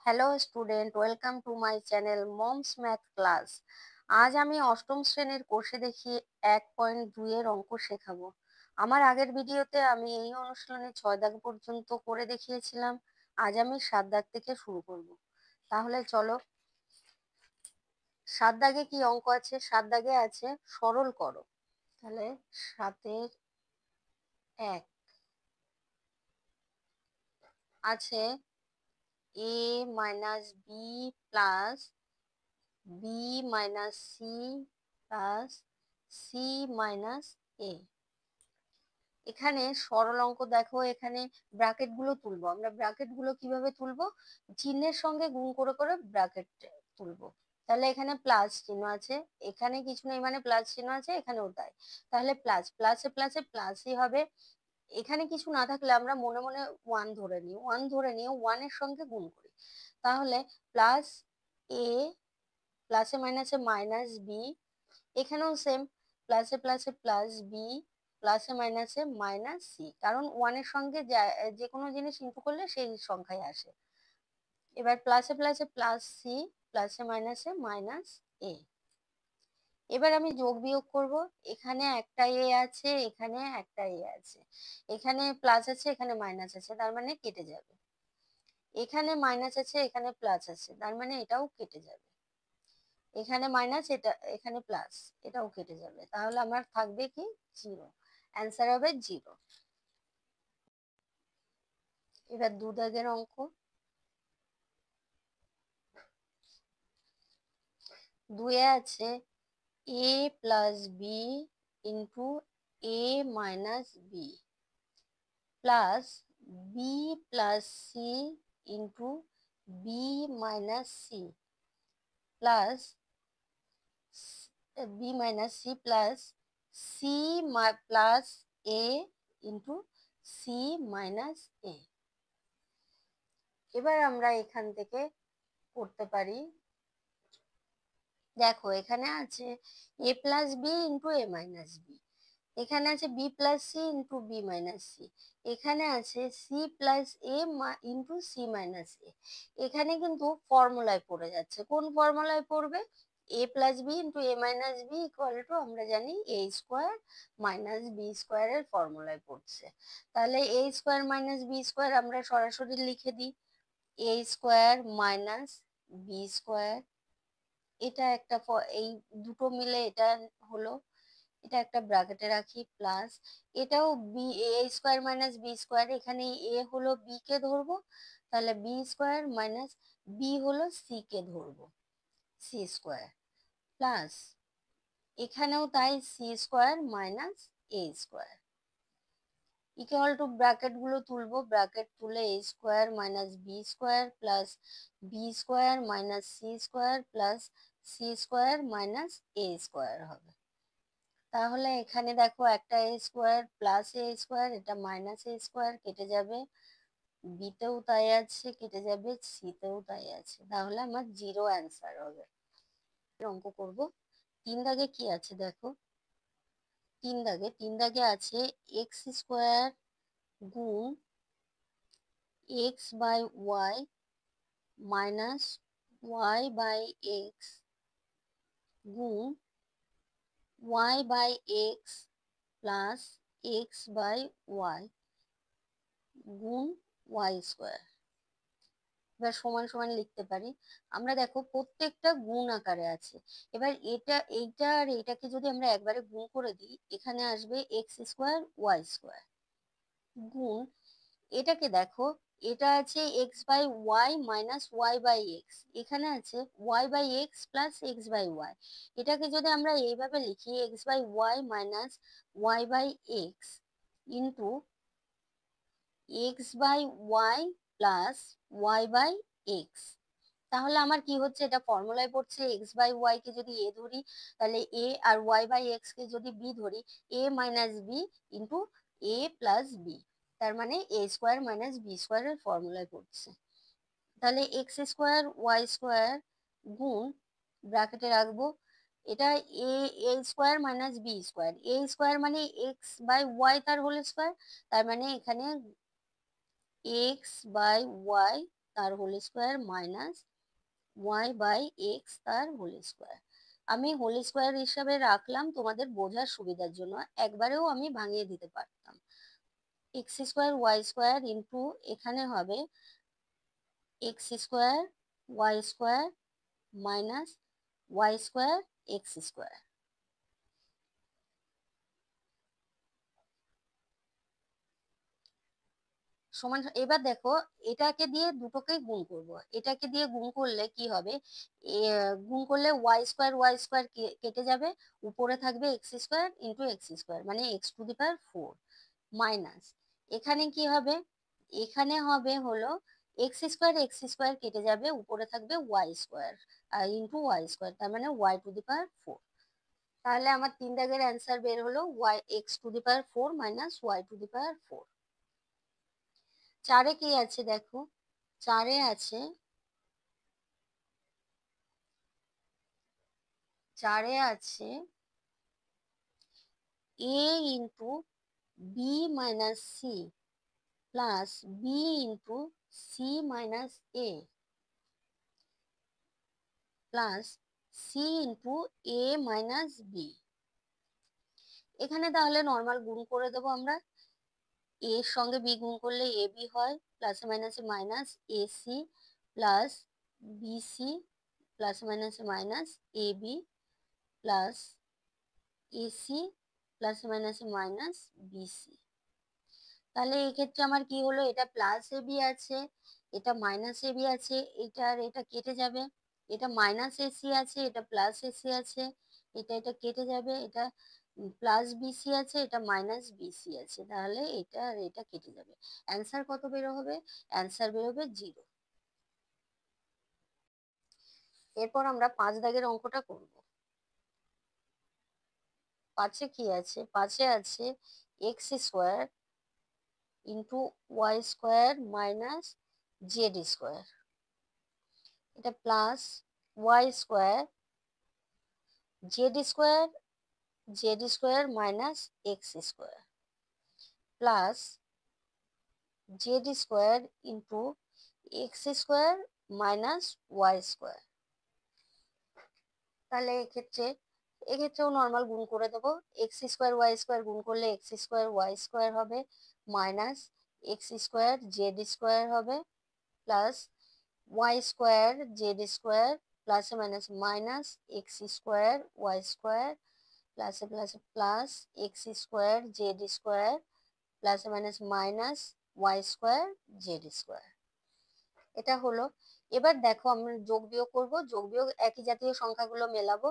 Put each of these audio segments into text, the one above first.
Hello student, welcome to my channel moms math class. আজ আমি অষ্টম শ্রেণীর কোষে দেখি 1.2 এর অঙ্ক শেখাবো। আমার আগের ভিডিওতে আমি এই অনুশীলনে 6 দাগ পর্যন্ত করে দেখিয়েছিলাম। আজ আমি 7 দাগ থেকে শুরু করব। তাহলে চলো, 7 দাগে কি অঙ্ক আছে? 7 দাগে আছে সরল করো। তাহলে 7-এর 1 আছে a minus B plus B minus C plus C minus A. এখানে সরল অঙ্ক দেখো, এখানে ব্র্যাকেট গুলো তুলবো। আমরা ব্র্যাকেট গুলো কিভাবে তুলবো? চিহ্নের সঙ্গে গুণ করে করে ব্র্যাকেট তুলবো। তাহলে এখানে প্লাস চিহ্ন আছে, এখানে কিছু নেই মানে প্লাস চিহ্ন আছে, এখানেও তাই। তাহলে প্লাস প্লাসে প্লাসে প্লাসই হবে। এখানে কিছু না থাকলে আমরা মনে মনে ওয়ান ধরে নিই, ওয়ান ধরে নিয়ে ওয়ানের সঙ্গে গুণ করি। তাহলে প্লাস এ প্লাসে মাইনাসে মাইনাস বি, এখানেও সেম, প্লাসে প্লাসে প্লাস বি প্লাসে মাইনাসে মাইনাস সি, কারণ ওয়ানের সঙ্গে যে কোনো জিনিস ইনটু করলে সেই সংখ্যায় আসে। এবার প্লাসে প্লাসে প্লাস সি প্লাসে মাইনাসে মাইনাস এ। এবার আমি যোগ বিয়োগ করব। এখানে একটা এ আছে, এখানে একটা এ আছে, এখানে প্লাস আছে, এখানে মাইনাস আছে, তার মানে কেটে যাবে। এখানে মাইনাস আছে, এখানে প্লাস আছে, তার মানে এটাও কেটে যাবে। এখানে মাইনাস, এটা এখানে প্লাস, এটাও কেটে যাবে। তাহলে আমার থাকবে কি? 0। অ্যান্সার হবে 0। এবার 2 দাগের অঙ্ক। 2-এ আছে a plus B into a minus B plus B plus C into B minus C plus B minus C plus C plus A into C minus A. এবার আমরা এখান থেকে করতে পারি। দেখো, এখানে আছে A plus B into A minus B, এখানে আছে B plus C into B minus C, এখানে আছে C plus A into C minus A. এখানে কিন্তু ফর্মুলায় পড়ে যাচ্ছে। কোন ফর্মুলায় পড়বে? A plus B into A minus B equal to, আমরা জানি, এ স্কোয়ার মাইনাস বি স্কোয়ারের ফর্মুলায় পড়ছে। তাহলে a square minus B square আমরা সরাসরি লিখে দিই, এ স্কোয়ার মাইনাস বি স্কোয়ার। এটা একটা এই দুটো মিলে এটা হলো, এটা একটা ব্র্যাকেটে রাখি, প্লাস এটাও B, A square minus B square, এখানে এ হলো বি কে ধরবো, তাহলে বি স্কোয়ার মাইনাস বি হলো সি কে ধরবো, সি স্কোয়ার, প্লাস এখানেও তাই, C square minus A square equal to, bracket গুলো তুলবো, ব্র্যাকেট তুলে A square minus B square plus B square minus C square plus C square minus A square হবে। তাহলে এখানে দেখো, একটা A square plus A square, এটা minus A square কেটে যাবে, বিতেও তাই আছে কেটে যাবে, সিতেও তাই আছে। তাহলে আমার 0 অ্যান্সার হবে। অঙ্ক করব। 3 দাগে কি আছে দেখো, 3 দাগে আছে এক্স স্কোয়ার গুণ X by Y minus Y by X গুণ Y by x plus x by Y গুণ ওয়াই স্কোয়ার। এবার সমান সমান লিখতে পারি। আমরা দেখো প্রত্যেকটা গুণ আকারে আছে। এবার এইটা আর এইটাকে যদি আমরা একবারে গুণ করে দিই, এখানে আসবে এক্স স্কোয়ার ওয়াই স্কোয়ার গুণ, এটাকে দেখো, এটা আছে x by Y minus Y by x, এখানে আছে y by x plus x by y. এটাকে যদি আমরা এইভাবে লিখি, x by Y minus Y by x into x by y plus y by x. তাহলে আমার কি হচ্ছে? এটা ফর্মুলায় পড়ছে, এক্স বাই ওয়াই কে যদি এ ধরি, তাহলে এ, আর ওয়াই বাই এক্স কে যদি বি ধরি, এ মাইনাস বি ইন্টু এ প্লাস বি, তার মানে এ স্কোয়ার মাইনাস বি স্কোয়ারের ফর্মুলায় পড়ছে। তাহলে এক্স স্কোয়ার ওয়াই স্কোয়ার গুণ, ব্র্যাকেটে রাখবো, এটা a, a square minus B square, a square মানে এক্স বাই ওয়াই তার হোল স্কোয়ার, তার মানে এখানে এক্স বাই ওয়াই তার whole square minus Y by x তার হোল স্কোয়ার। আমি হোল স্কোয়ার হিসাবে রাখলাম তোমাদের বোঝার সুবিধার জন্য, একবারেও আমি ভাঙিয়ে দিতে পারতাম। X square Y square into এখানে হবে x square Y square minus Y square x square সমান। এবার দেখো এটাকে দিয়ে দুটোকে গুণ করব, এটাকে দিয়ে গুণ করলে কি হবে, গুণ করলে ওয়াই স্কোয়ার কেটে যাবে, উপরে থাকবে X square into X square মানে X to the power 4 minus এখানে কি হবে, এখানে হবে হলো এক্স স্কোয়ার কেটে যাবে, উপরে থাকবে y square into Y square তার মানে ওয়াই টু দি পাওয়ার 4। তাহলে আমার 3 দাগের অ্যান্সার বের হলো Y X to the power 4 minus Y to the power 4। চারে কি আছে দেখো, চারে আছে, চারে আছে a into B minus C plus B into C minus a plus C into A minus B. এখানে তাহলে নর্মাল গুণ করে দেবো আমরা, এ এর সঙ্গে বি গুণ করলে এ বি হয়, প্লাসে মাইনাসে minus a c plus b c প্লাসে মাইনাসে minus a b plus a c প্লাসে মাইনাসে মাইনাস বিসি। তাহলে এক্ষেত্রে আমার কি হলো, এটা প্লাস এবি আছে, এটা মাইনাস এবি আছে, এটা আর এটা কেটে যাবে, এটা মাইনাস এসি আছে, এটা প্লাস এসি আছে, এটা কেটে যাবে, এটা প্লাস বিসি আছে, এটা মাইনাস বিসি আছে, তাহলে এটা আর এটা কেটে যাবে। অ্যান্সার কত বেরো হবে, অ্যান্সার বেরোবে 0। এরপর আমরা 5 দাগের অঙ্কটা করব। 5-এ কি আছে, 5-এ আছে X square into Y square minus Z square, এটা plus Y square Z square minus X square plus Z square into X square minus Y square. তাহলে এক্ষেত্রেও নর্মাল গুণ করে দেবো, এক্স স্কোয়ার ওয়াই স্কোয়ার গুণ করলে এক্স স্কোয়ার ওয়াই স্কোয়ার হবে minus X square Z square হবে plus Y square Z square প্লাসে minus minus X square Y square প্লাসে প্লাসে plus x square Z square প্লাসে minus minus Y square Z square. এটা হলো। এবার দেখো আমরা যোগ বিয়োগ করবো, যোগ বিয়োগ একই জাতীয় সংখ্যাগুলো মেলাবো।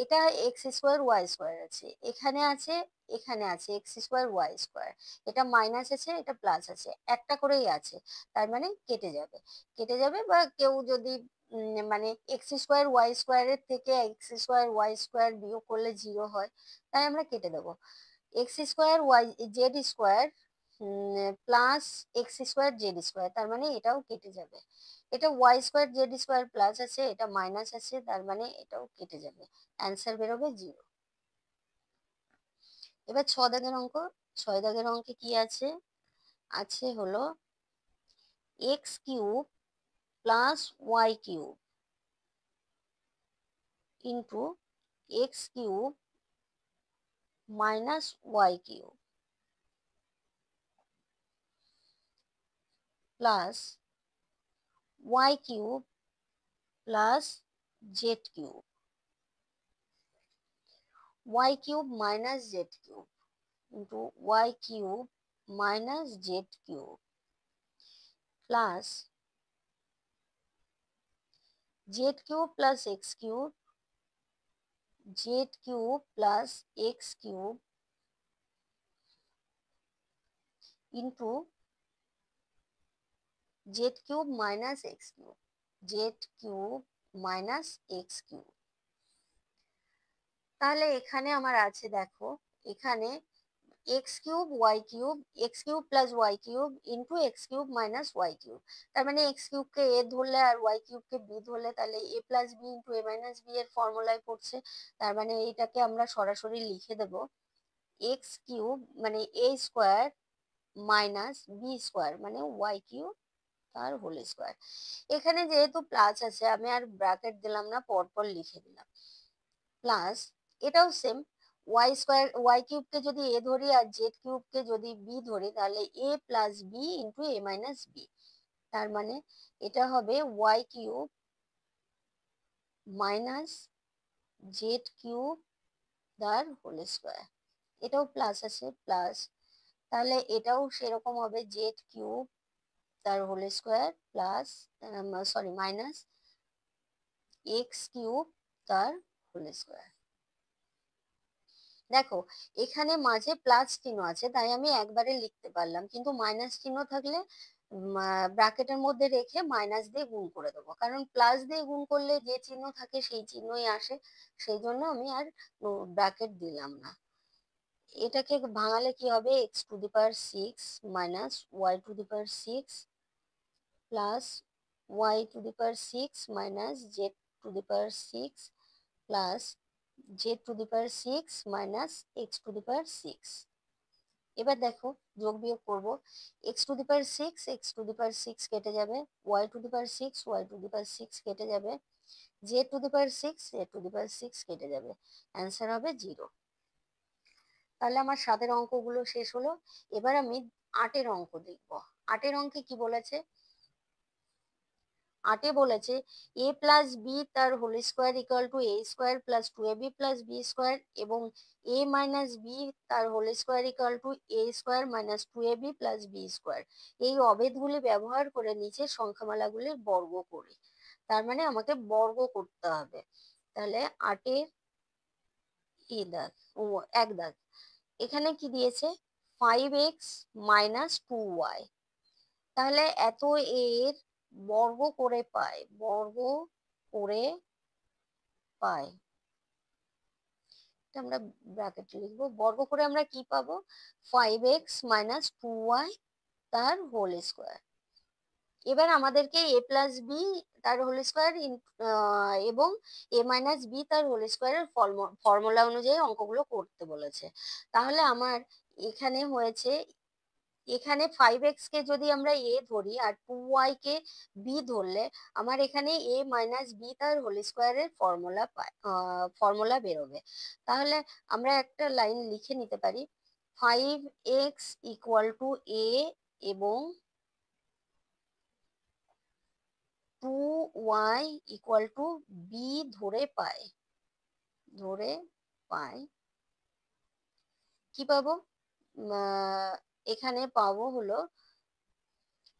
এটা এক্স স্কোয়ার ওয়াই স্কোয়ার আছে, এখানে আছে, এখানে আছে এক্স স্কোয়ার ওয়াই স্কোয়ার, এটা মাইনাস আছে এটা প্লাস আছে, একটা করেই আছে, তার মানে কেটে যাবে, কেটে যাবে। বা কেউ যদি মানে এক্স স্কোয়ার ওয়াই স্কোয়ারের থেকে এক্স স্কোয়ার ওয়াই স্কোয়ার বিয়োগ করলে 0 হয়, তাই আমরা কেটে দেবো। X square y z square plus x square Z square, তার মানে এটাও কেটে যাবে। এটা y square Z square plus আছে, এটা মাইনাস আছে, তার মানে এটাও কেটে যাবে, অ্যান্সার বেরোবে 0। এবার 6 দাগের অঙ্ক, 6 দাগের অঙ্কে কি আছে, আছে হলো x cube plus y cube into x cube minus y cube plus y cube plus z cube, y cube minus z cube into y cube minus z cube plus z cube plus x cube z cube plus x cube into z cube minus x cube, z cube minus x cube. তাহলে এখানে আমার আছে দেখো, এখানে x cube y cube, x cube plus y cube into x cube minus y cube. তার মানে x কিউবকে এ ধরলে আর Y কিউবকে B ধরলে তাহলে a plus B into A minus B এর ফর্মুলায় পড়ছে। তার মানে এইটাকে আমরা সরাসরি লিখে দেব এক্স কিউব মানে এ স্কোয়ার মাইনাস বি স্কোয়ার মানে ওয়াই কিউব তার হোল স্কোয়ার। এখানে যেহেতু প্লাস আছে আমি আর ব্র্যাকেট দিলাম না, পরপর লিখে দিলাম। প্লাস এটাও সেম, ওয়াই স্কোয়ার, ওয়াই কিউবকে যদি এ ধরি আর জেড কিউবকে যদি বি ধরি, তাহলে a plus B into A minus b. তার মানে এটা হবে y cube minus z cube তার হোল স্কোয়ার। এটাও প্লাস আছে, প্লাস, তাহলে এটাও সেরকম হবে জেড কিউব তার whole square plus, sorry, minus x cube তার হোল স্কোয়ার। দেখো এখানে মাঝে প্লাস চিহ্ন আছে তাই আমি একবারে লিখতে পারলাম, কিন্তু মাইনাস চিহ্ন থাকলে ব্র্যাকেটের মধ্যে রেখে মাইনাস দিয়ে গুণ করে দেবো, কারণ প্লাস দিয়ে গুণ করলে যে চিহ্ন থাকে সেই চিহ্নই আসে, সেই জন্য আমি আর ব্র্যাকেট দিলাম না। এটাকে ভাঙালে কি হবে, x to the power 6 minus Y to the power 6 plus y to the power 6 minus z to the power 6 plus z to the power 6 minus x to the power 6। এবার দেখো যোগ বিয়োগ করবো, x to the power 6 x to the power 6 কেটে যাবে, y to the power 6 y to the power 6 কেটে যাবে, z to the power 6 z to the power 6 কেটে যাবে, অ্যান্সার হবে 0। তাহলে আমার 7-এর অঙ্কগুলো শেষ হলো। এবার আমি 8-এর অঙ্ক দেখবো। 8-এর অঙ্কে কি বলেছে, 8-এ বলেছে এ প্লাস বি তার whole square equal to a square plus 2ab plus B square এবং এ মাইনাস বি তার whole square equal to a square minus 2ab plus B square. এই অভেদগুলি ব্যবহার করে নিচের সংখ্যামালাগুলির বর্গ করি। তার মানে আমাকে বর্গ করতে হবে। তাহলে 8-এর দাগ, ও 1 দাগ, এখানে কি দিয়েছে 5x মাইনাস 2y। তাহলে এত এর বর্গ করে পাই, বর্গ করে পাই, আমরা ব্র্যাকেটে লিখবো, বর্গ করে আমরা কি পাবো 5x মাইনাস 2y তার হোল স্কোয়ার। এবার আমাদেরকে এ প্লাস বি তার হোল স্কোয়ার এবং এ মাইনাস বি তার হোল স্কোয়ারের ফর্মুলা অনুযায়ী অঙ্কগুলো করতে বলেছে। তাহলে আমার এখানে হয়েছে, এখানে 5x কে যদি আমরা এ ধরি আর 2y কে বি ধরলে আমার এখানে এ মাইনাস বি তার হোল স্কোয়ারের ফর্মুলা বেরোবে। তাহলে আমরা একটা লাইন লিখে নিতে পারি, 5x ইকুয়াল টু এ এবং 2y ইকুয়াল টু বি ধরে পাই, ধরে পাই কি পাবো, এখানে পাবো হলো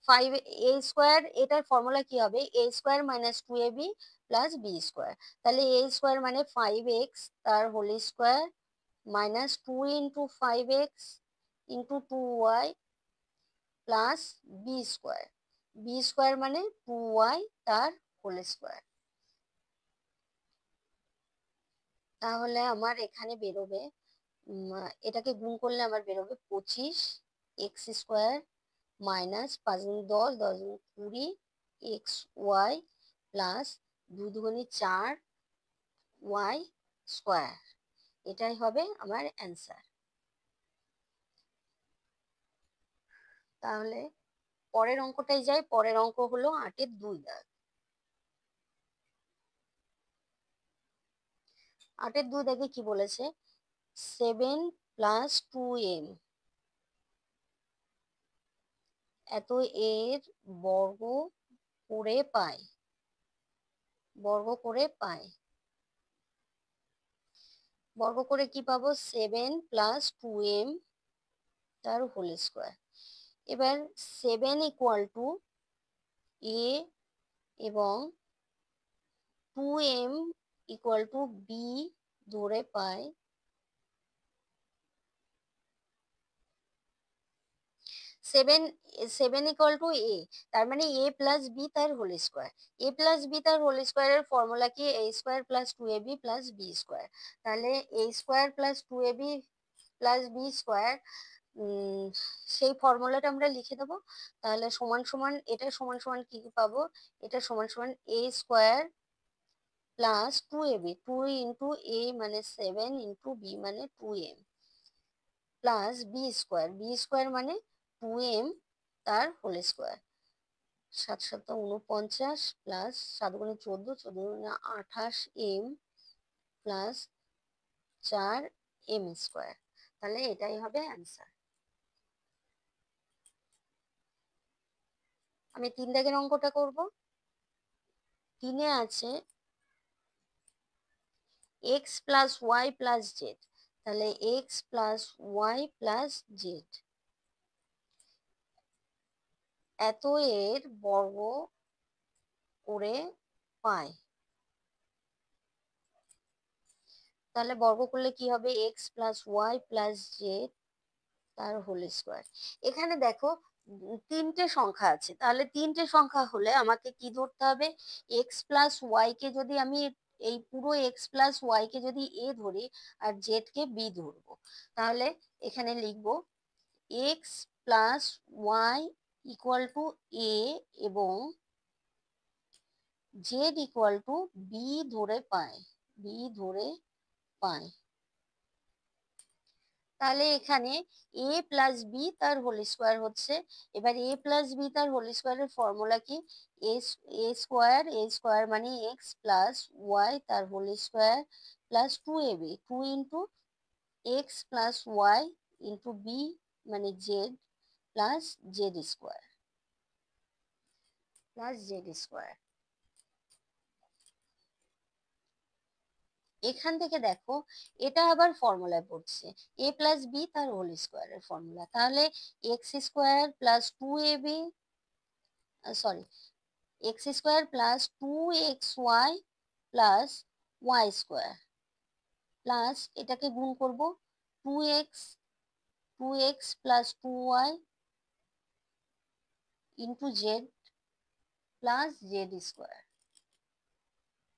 5 এ স্কোয়ার, এটার ফর্মুলা কি হবে a square minus 2ab plus B square. তাহলে এ স্কোয়ার মানে 5x তার whole square minus 2 into 5x into 2y plus B square, b square মানে 2y তার হোল স্কোয়ার। তাহলে আমার এখানে বেরোবে, এটাকে গুণ করলে আমার বেরোবে 25 x square minus 5 10 10 20 x y plus 2 দুগুণে 4 ওয়াই স্কোয়ার। এটাই হবে আমার অ্যান্সার। তাহলে পরের অঙ্কটাই যাই, পরের অঙ্ক হলো 8-এর 2 দাগ। 8-এর 2 দাগে কি বলেছে 7 প্লাস 2m এত এর বর্গ করে পাই, বর্গ করে পাই, বর্গ করে কি পাবো 7 প্লাস 2m তার হোল স্কোয়ার। এবার 7 ইকুয়াল টু এ এবং 2m ইকুয়াল টু বি ধরে পাই, 7 ইকুয়াল টু এ, তার মানে এ প্লাস বি তার whole square. A plus b তার হোল স্কোয়ারের ফর্মুলা কি a square plus 2ab plus B square. তাহলে a square plus 2ab plus B square, সেই ফর্মুলাটা আমরা লিখে দেবো। তাহলে সমান সমান, এটা সমান সমান কি পাবো, এটা সমান সমান a square plus 2ab, 2 into a মানে 7 ইন্টু বি মানে 2m plus B square, b square মানে 2m তার হোল স্কোয়ার। 7 7 49 প্লাস 7 গুণে 14, 14 গুণে 28 m প্লাস 4 m স্কোয়ার। তাহলে এটাই হবে অ্যান্সার। আমি 3 দাগের অঙ্কটা করব। 3-এ আছে x plus y plus z. তাহলে x plus y plus z এত এর বর্গ করে পায়। তাহলে বর্গ করলে কি হবে? x plus y plus z তার হোল স্কোয়ার। এখানে দেখো 3টে সংখ্যা আছে, তাহলে 3টে সংখ্যা হলে আমাকে কি ধরতে হবে? x প্লাস ওয়াই কে যদি আমি এই পুরো x প্লাস ওয়াই কে যদি a ধরি আর জেড কে b ধরবো, তাহলে এখানে লিখবো x plus y equal to a এবং জেড ইকুয়াল টু b ধরে পায়, b ধরে পায়। তাহলে এখানে a প্লাস বি তার হোল স্কোয়ার হচ্ছে। এবার a প্লাস বি তার হোল স্কোয়ারের ফর্মুলা কি? a স্কোয়ার মানে x প্লাস ওয়াই তার whole square plus 2ab, 2 into x plus y into b মানে z plus Z square plus Z square. এখান থেকে দেখো এটা আবার ফর্মুলায় পড়ছে, a প্লাস বি তার হোল স্কোয়ারের ফর্মুলা। তাহলে x square plus 2ab, sorry, x square plus 2xy plus Y square plus এটাকে গুণ করব 2x plus 2y into z plus Z square.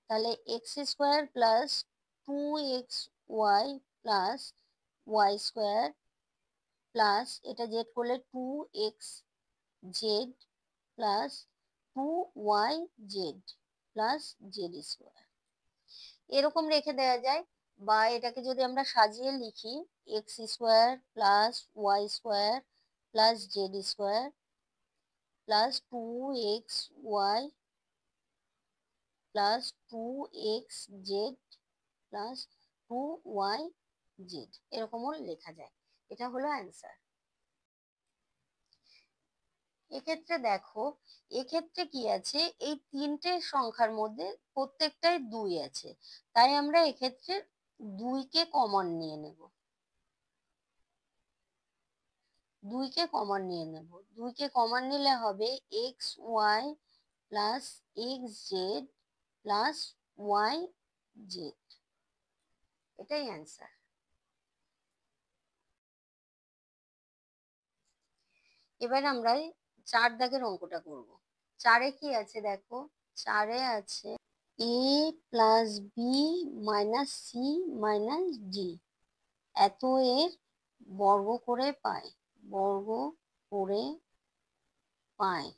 তাহলে x square plus 2xy plus Y square plus এটা z করলে 2x z plus 2y z plus Z square. এরকম রেখে দেওয়া যায়, বা এটাকে যদি আমরা সাজিয়ে লিখি x square plus Y square plus Z square plus 2xy plus 2xz plus 2yz, এরকমও লেখা যায়। এটা হলো অ্যান্সার। এক্ষেত্রে দেখো, এক্ষেত্রে কি আছে? এই 3টে সংখ্যার মধ্যে প্রত্যেকটাই 2 আছে, তাই আমরা এক্ষেত্রে 2কে কমন নিয়ে নেব। 2কে কমন নিয়ে নেব। 2কে কমন নিলে হবে x y plus x z plus y z. এটাই অ্যান্সার। এবার আমরা 4 দাগের অঙ্কটা করব। 4-এ কি আছে দেখো, 4-এ আছে a plus B minus c minus d এত এর বর্গ করে পায়, বর্গ করে পায়।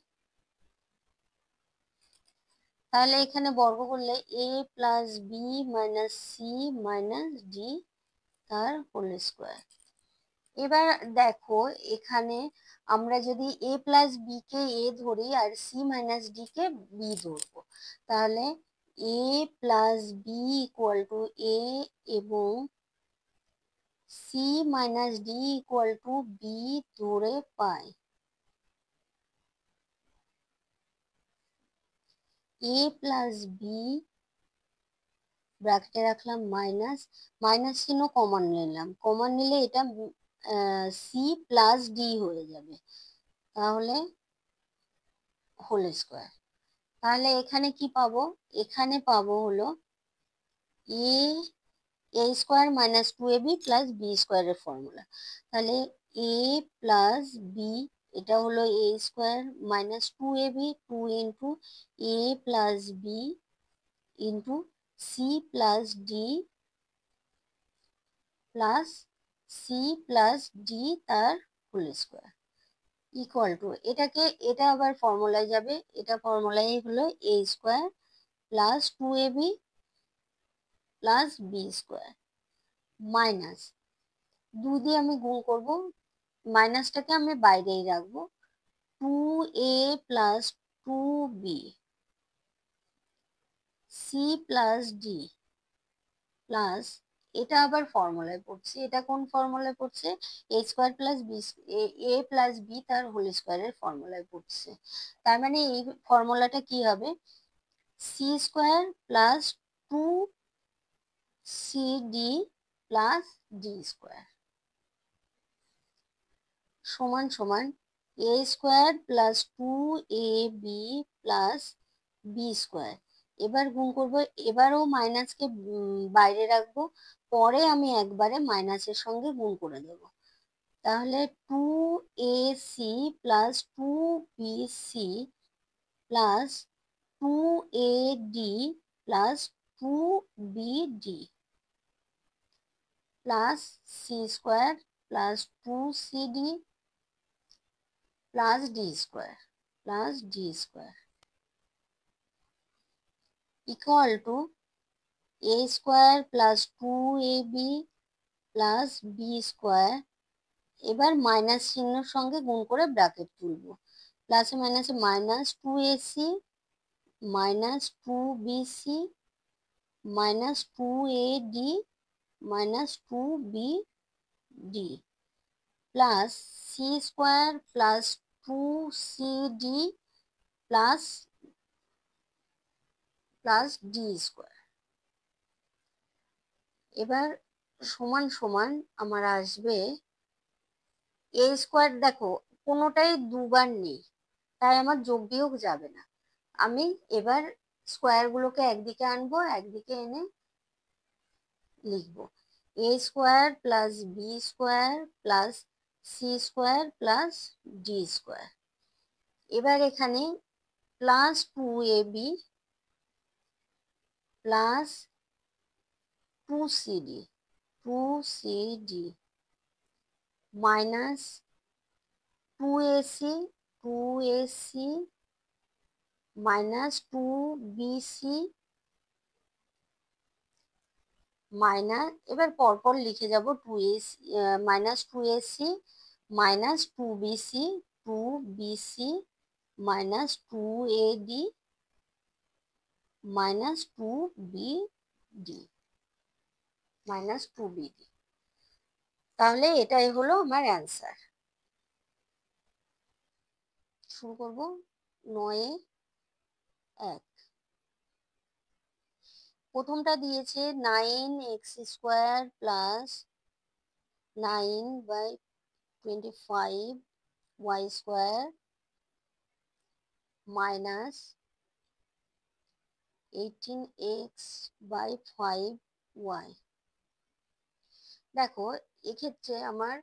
তাহলে এখানে বর্গ করলে a plus B minus c minus d তার হোল স্কোয়ার। এবার দেখো এখানে আমরা যদি a প্লাস বি কে a ধরি আর সি মাইনাস ডি কে বি ধরবো, তাহলে a plus b equal to a এবং c minus d equal to b ধরে পাই। a প্লাস বি ব্র্যাকেটে রাখলাম মাইনাস, মাইনাস চিহ্ন কমন নিলাম, কমন নিলে এটা সি প্লাস ডি হয়ে যাবে, তাহলে হোল স্কোয়ার। তাহলে এখানে কি পাবো? এখানে পাবো হলো a square minus 2ab plus b স্কোয়ারের ফর্মুলা। তাহলে a প্লাস বি, এটা হলো a square minus 2ab, 2 into a plus B into c plus d plus C plus d তার হোল স্কোয়ার ইকুয়াল টু, এটাকে এটা আবার ফর্মুলায় যাবে, এটা ফর্মুলায় হলো a square plus 2ab plus B square minus 2 দিয়ে আমি গুণ করব, মাইনাসটাকে আমি বাইরেই রাখবো, 2a plus 2b c plus d plus, এটা আবার ফর্মুলায় পড়ছে, এটা কোন ফর্মুলায় পড়ছে, a square plus b, a plus b তার হোল স্কোয়ারের ফর্মুলায় পড়ছে। তার মানে এই ফর্মুলাটা কি হবে, c square plus 2cd plus d square সমান সমান a square plus 2ab plus B square. এবার গুণ করবো, এবারও মাইনাসকে বাইরে রাখবো, পরে আমি একবারে মাইনাসের সঙ্গে গুণ করে দেব। তাহলে 2ac plus 2bc plus 2ad plus 2bd plus C square plus 2cd plus d square plus d square equal to a square plus 2ab plus B square. এবার মাইনাস চিহ্নের সঙ্গে গুণ করে ব্র্যাকেট তুলবো, প্লাসে মাইনাসে minus 2ac minus 2bc minus 2ad minus 2bd plus C square plus 2cd plus plus d square. এবার সমান সমান আমার আসবে এ স্কোয়ার, দেখো কোনোটাই দুবার নেই, তাই আমার যোগ বিয়োগ যাবে না। আমি এবার স্কোয়ার গুলোকে একদিকে আনবো, একদিকে এনে লিখবো a square plus B square plus C square plus d square. এবার এখানে plus 2ab plus 2cd minus 2ac minus 2bc minus, এবার পরপর লিখে যাব 2ac minus 2ac minus 2bc minus 2ad minus 2bd minus 2bd। তাহলে এটাই হলো আমার অ্যান্সার। শুরু করব 9-1। প্রথমটা দিয়েছে 9x² plus 9/25y² minus 18x/5y। দেখো এক্ষেত্রে আমার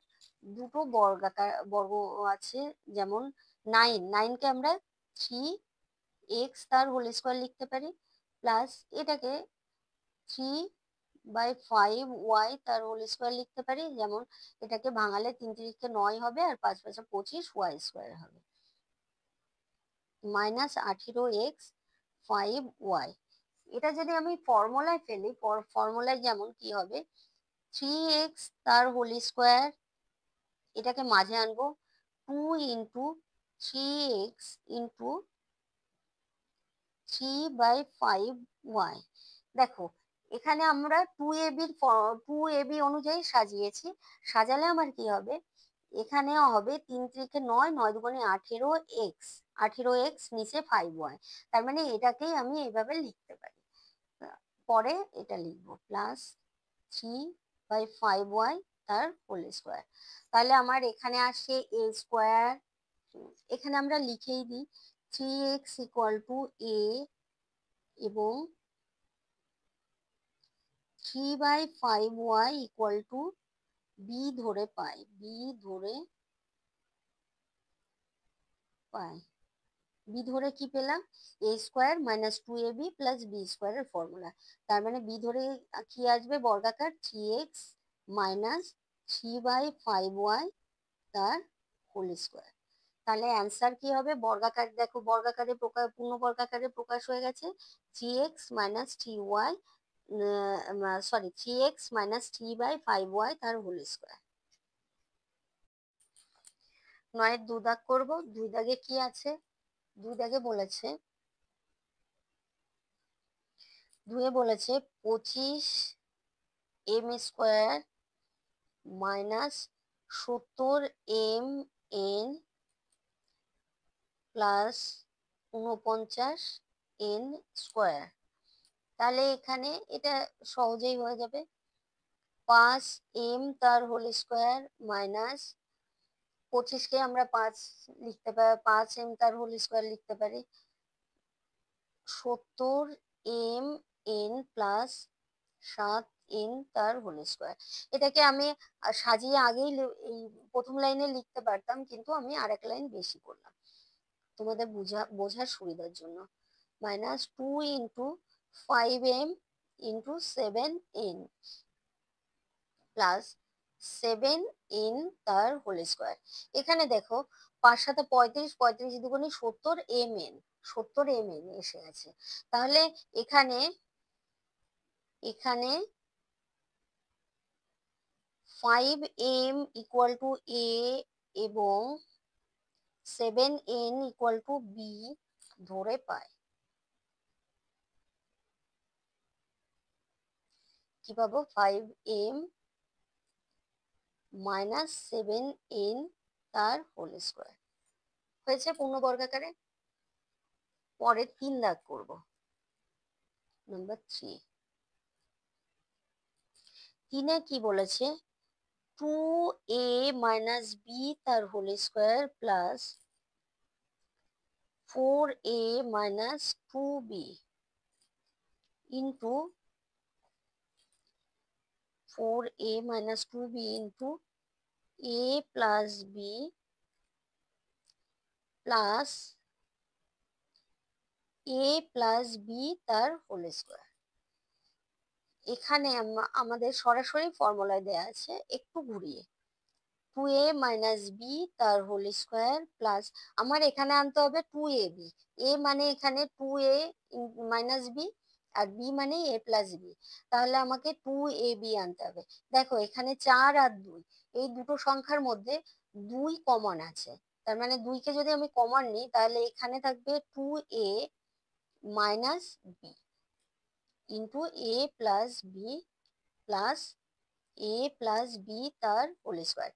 দুটো বর্গ আছে, যেমন 9কে আমরা 3x তার হোল স্কোয়ার লিখতে পারি, প্লাস এটাকে 3/5y তার হোল স্কোয়ার লিখতে পারি, যেমন এটাকে ভাঙালে 3×3 = 9 হবে, আর 5×5 = 25y² হবে, মাইনাস 18x/5y। এটা যদি আমি ফর্মুলায় ফেলি, ফর্মুলায় যেমন কি হবে, 3x তার হোল স্কোয়ার, এটাকে মাঝে আনবো, 2 ইন্টু 3x ইন্টু 3/5y। দেখো এখানে আমরা 2ab অনুযায়ী সাজিয়েছি, সাজালে আমার কি হবে, এখানেও হবে 3×3 = 9, 9×2 = 18x, 18x নিচে 5y, তার মানে এটাকেই আমি এইভাবে লিখতে পারি। পরে এটা লিখবো প্লাস 3/5y তার হোল স্কোয়ার। তাহলে আমার এখানে আসে a স্কোয়ার, এখানে আমরা লিখেই দিই 3x = a এবং 3/5y b ধরে পাই, বি ধরে কি পেলাম, a square minus 2ab plus b স্কোয়ারের ফর্মুলা। তার মানে বি ধরে কি আসবে, বর্গাকার 3x মাইনাস 3/5y তার হোল স্কোয়ার। তাহলে অ্যান্সার কি হবে, বর্গাকার, দেখো বর্গাকারে পূর্ণ বর্গাকারে প্রকাশ হয়ে গেছে, 3x minus 3y, sorry 3x minus 3/5y তার হোল স্কোয়ার। 9-এর 2 দাগ করবো, 2 দাগে কি আছে, 2 দাগে বলেছে 2 বলেছে 25m square minus 70mn plus 49n square. তাহলে এখানে এটা সহজেই হয়ে যাবে, 5m তার হোল স্কোয়ার মাইনাস 25কে আমরা 5 লিখতে পারি, 5m তার হোল স্কোয়ার লিখতে পারি, 70mn প্লাস 7n তার হোল স্কোয়ার। এটাকে আমি সাজিয়ে আগেই এই প্রথম লাইনে লিখতে পারতাম, কিন্তু আমি আরেক লাইন বেশি করলাম তোমাদের বোঝার সুবিধার জন্য। Minus 2 into 5m into 7n plus 7n তার হোল স্কোয়ার। এখানে দেখো 5 সাথে 35, 35 দুগুণে 70mn, 70mn এসে গেছে। তাহলে এখানে এখানে 5m ইকুয়াল টু a এবং 7n ইকুয়াল টু b ধরে পাই। কি পাবো? 5m মাইনাস 7n তার হোল স্কোয়ার হয়েছে পূর্ণবর্গাকারে। পরে 3 দাগ করব, নাম্বার 3। 3-এ কি বলেছে? 2a মাইনাস b তার whole square plus 4a minus 2b into 4a minus 2b into a plus b plus a plus b তার হোল স্কোয়ার। এখানে আমাদের সরাসরি ফর্মুলায় দেয়া আছে, একটু ঘুরিয়ে 2a মাইনাস বি তার হোল স্কোয়ার প্লাস, আমার এখানে আনতে হবে 2ab, a মানে এখানে 2a মাইনাস বি আর b মানে a প্লাস বি, তাহলে আমাকে 2ab আনতে হবে। দেখো এখানে 4 আর 2, এই দুটো সংখ্যার মধ্যে 2 কমন আছে, তার মানে 2কে যদি আমি কমন নিই তাহলে এখানে থাকবে 2a minus b into a plus B plus a plus b তার হোল স্কোয়ার।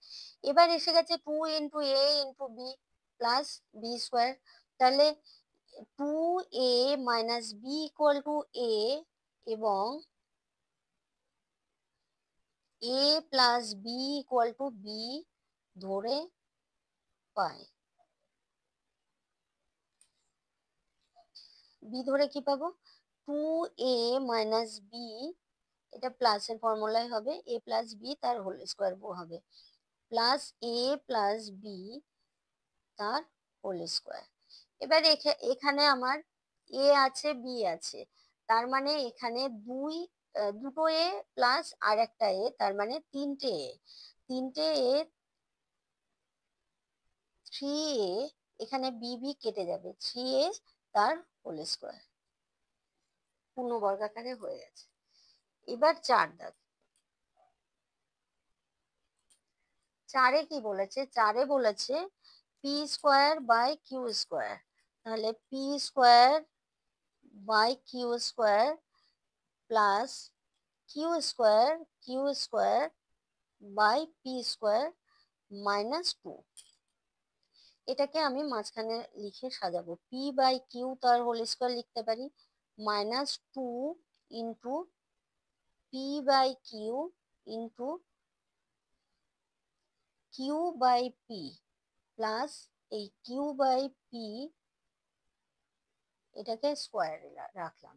এবার এসে গেছে 2 into a into b plus B square. তাহলে 2a minus B equal to a এবং a plus b equal to b ধরে পাই। B ধরে কি পাবো? 2a মাইনাস বি, এটা প্লাসের ফর্মুলায় হবে, a প্লাস বি তার হোল স্কোয়ার হবে প্লাস a প্লাস বি তার হোল স্কোয়ার। এবার এখানে আমার এ আছে বি আছে, তার মানে এখানে দুটো এ প্লাস আর একটা এ, তার মানে 3টে এ, 3টে এ 3a, এখানে বি বি কেটে যাবে, 3a তার হোল স্কোয়ার পূর্ণবর্গাকারে হয়ে গেছে। এবার 4 দাগ। 4-এ কি বলেছে? 4-এ বলেছে p square by q square. তাহলে p square by q square plus q square by p square minus 2। এটাকে আমি মাঝখানে লিখে সাজাবো, পি বাই কিউ তার হোল স্কোয়ার লিখতে পারি minus 2 into p by q into q by p plus এই কিউ বাই পি, এটাকে স্কোয়ারে রাখলাম।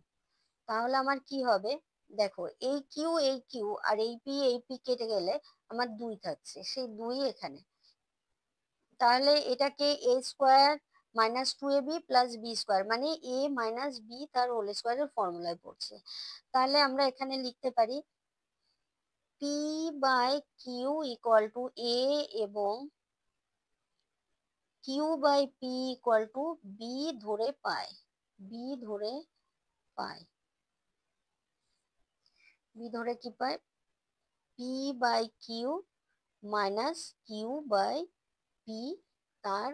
তাহলে আমার কি হবে? দেখো এই কিউ আর এই পি কেটে গেলে আমার 2 থাকছে, সেই 2 এখানে। তাহলে এটাকে a square minus 2ab plus B square, মানে এ মাইনাস বি তার হোল স্কোয়ারের ফর্মুলায় পড়ছে। তাহলে আমরা এখানে লিখতে পারি p by q equal to a এবং q by p equal to b ধরে পাই, বি ধরে পাই। বি ধরে কি পাই? P by q minus q by p তার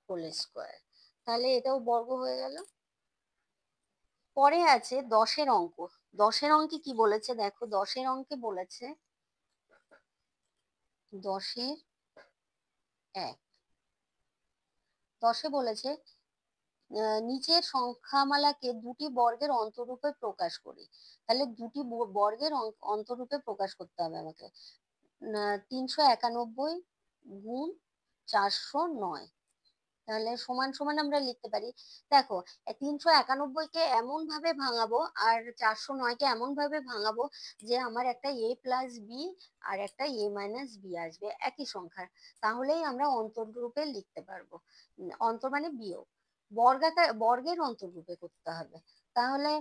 হোল স্কোয়ার। তাহলে এটাও বর্গ হয়ে গেল। পরে আছে 10-এর অঙ্ক। 10-এর অঙ্কে কি বলেছে দেখো, 10-এর অঙ্কে বলেছে 10-এর 1, 10-এ বলেছে নিচের সংখ্যামালাকে দুটি বর্গের অন্তরূপে প্রকাশ করি। তাহলে দুটি বর্গের অন্তরূপে প্রকাশ করতে হবে আমাকে। 391 গুণ 409, তাহলে সমান সমান আমরা লিখতে পারি। দেখো 391-কে এমন ভাবে ভাঙাবো আর 409-কে এমন ভাবে ভাঙাবো যে আমার একটা a প্লাস বি আর একটা a মাইনাস বি আসবে একই সংখ্যার, তাহলেই আমরা অন্তররূপে লিখতে পারবো। অন্তর মানে বিয়োগ, বর্গের অন্তররূপে করতে হবে। তাহলে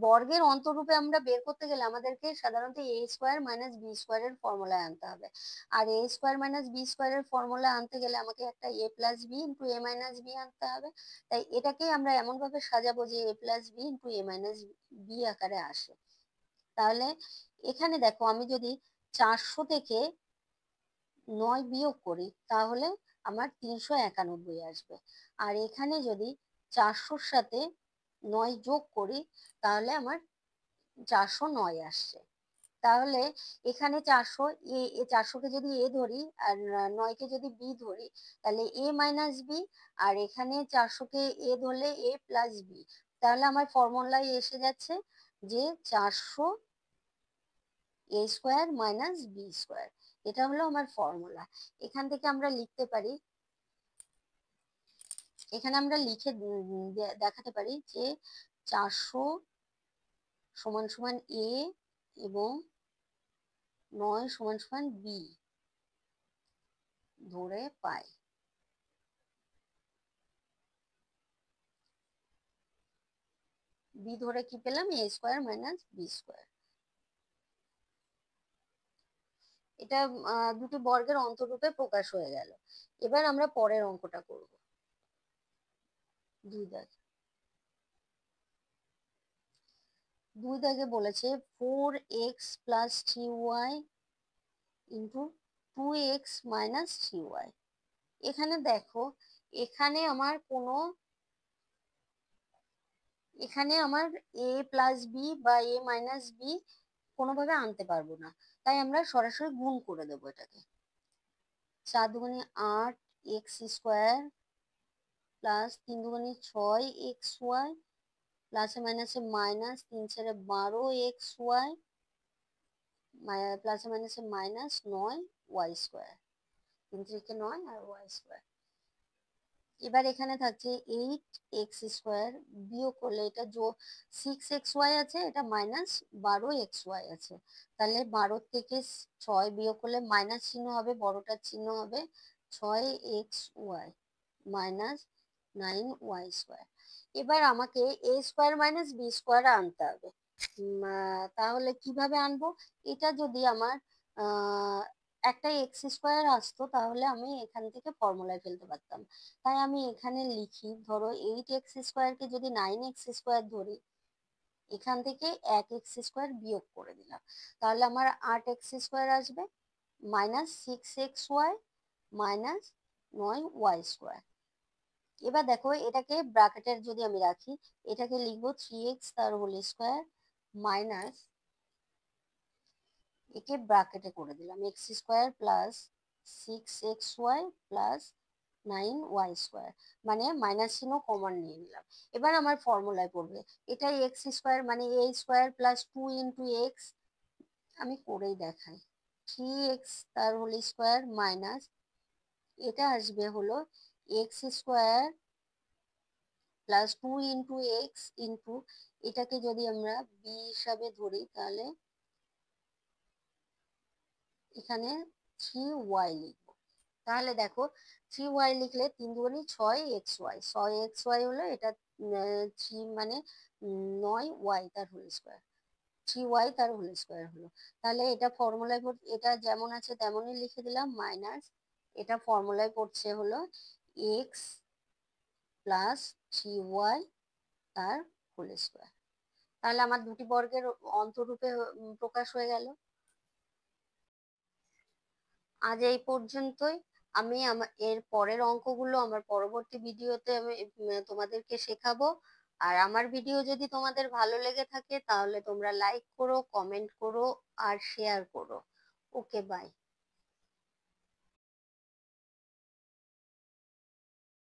বর্গের অন্তররূপে আমরা বের করতে গেলে আমাদেরকে সাধারণত a স্কোয়ার মাইনাস বি স্কোয়ারের ফর্মুলায় আনতে হবে। আর a স্কোয়ার মাইনাস বি স্কোয়ারের ফর্মুলা আনতে গেলে আমাকে একটা a plus B into a minus b আনতে হবে। তাই এটাকেই আমরা এমন ভাবে সাজাবো যে a plus B into a minus b আকারে আসে। তাহলে এখানে দেখো আমি যদি 400 থেকে 9 বিয়োগ করি তাহলে আমার 391 আসবে। আর এখানে যদি 400-র সাথে 9 যোগ করি তাহলে আমার 409 আসছে। তাহলে এখানে 400-কে যদি এ ধরি আর 9-কে যদি বি ধরি তাহলে এ মাইনাস বি, আর এখানে 400-কে এ ধরলে এ প্লাস বি। তাহলে আমার ফর্মুলায় এসে যাচ্ছে যে 400 এ স্কোয়ার মাইনাস বি স্কোয়ার, এটা হলো আমার ফর্মুলা। এখান থেকে আমরা লিখতে পারি, এখানে আমরা লিখে দেখাতে পারি যে 400 সমান সমান এ এবং 9 সমান সমান বি ধরে পাই। বি ধরে কি পেলাম, এ স্কোয়ার মাইনাস বি স্কোয়ার। এটা দুটি বর্গের অন্তরূপে প্রকাশ হয়ে গেল। এবার আমরা পরের অঙ্কটা করব। 2 দাগে, 2 দাগে বলেছে 4x plus 3y into 2x minus 3y। এখানে দেখো এখানে আমার কোনো, এখানে আমার a প্লাস বি বা a মাইনাস বি কোনোভাবে আনতে পারবো না, তাই আমরা সরাসরি গুণ করে দেবো এটাকে। 4 দুগুণে 8 এক্স স্কোয়ার প্লাস 3 দুগুণে 6 এক্স ওয়াই প্লাসে মাইনাসে মাইনাস 3 ছেড়ে 12 এক্স ওয়াই প্লাসে মাইনাসে মাইনাস 9 ওয়াই স্কোয়ার, 3 থেকে 9 আর ওয়াই স্কোয়ার। এবার এখানে থাকছে 8 এক্স স্কোয়ার, বিয়োগ করলে এটা 6 এক্স ওয়াই আছে, এটা মাইনাস 12 এক্স ওয়াই আছে। তাহলে 12 থেকে 6 বিয়োগ করলে মাইনাস চিহ্ন হবে, বড়টার চিহ্ন হবে 6 x y minus 9 y square. এবার আমাকে a square minus B square আনতে হবে। তাহলে কিভাবে আনবো, এটা যদি আমার একটা এক্স স্কোয়ার আসতো তাহলে আমি এখান থেকে ফর্মুলায় ফেলতে পারতাম। তাই আমি এখানে লিখি, ধরো 8x স্কোয়ারকে যদি 9x স্কোয়ার ধরি, এখান থেকে 1x স্কোয়ার বিয়োগ করে দিলাম, তাহলে আমার 8x স্কোয়ার আসবে minus 6xy minus 9y square. এবার দেখো এটাকে ব্র্যাকেটের যদি আমি রাখি, এটাকে লিখবো 3x তার হোল স্কোয়ার মাইনাস, একে ব্র্যাকেটে করে দিলাম x square plus 6xy plus 9y square, মানে মাইনাস চিহ্ন কমন নিয়ে নিলাম। এবার আমার ফর্মুলায় পড়বে, এটাই এক্স স্কোয়ার মানে এ স্কোয়ার প্লাস 2 ইন্টু এক্স, আমি করেই দেখাই, 3x তার হোল স্কোয়ার মাইনাস, এটা আসবে হলো x square plus 2 into x into, এটাকে যদি আমরা বি হিসাবে ধরি তাহলে এখানে 3y লিখবো। তাহলে দেখো 3y লিখলে 3 দুগুণে 6xy, 6xy হলো এটা 3 মানে 9y তার হোল স্কোয়ার, 3y তার হোল স্কোয়ার হলো। তাহলে এটা ফর্মুলায় এটা যেমন আছে তেমনই লিখে দিলাম মাইনাস, এটা ফর্মুলায় পড়ছে হলো x প্লাস 3y তার হোল স্কোয়ার। তাহলে আমার দুটি বর্গের অন্তরূপে প্রকাশ হয়ে গেল। আজ এই পর্যন্তই। আমি এর পরের অঙ্কগুলো আমার পরবর্তী ভিডিওতে আমি তোমাদেরকে শেখাবো। আর আমার ভিডিও যদি তোমাদের ভালো লেগে থাকে তাহলে তোমরা লাইক করো, কমেন্ট করো আর শেয়ার করো। ওকে, বাই।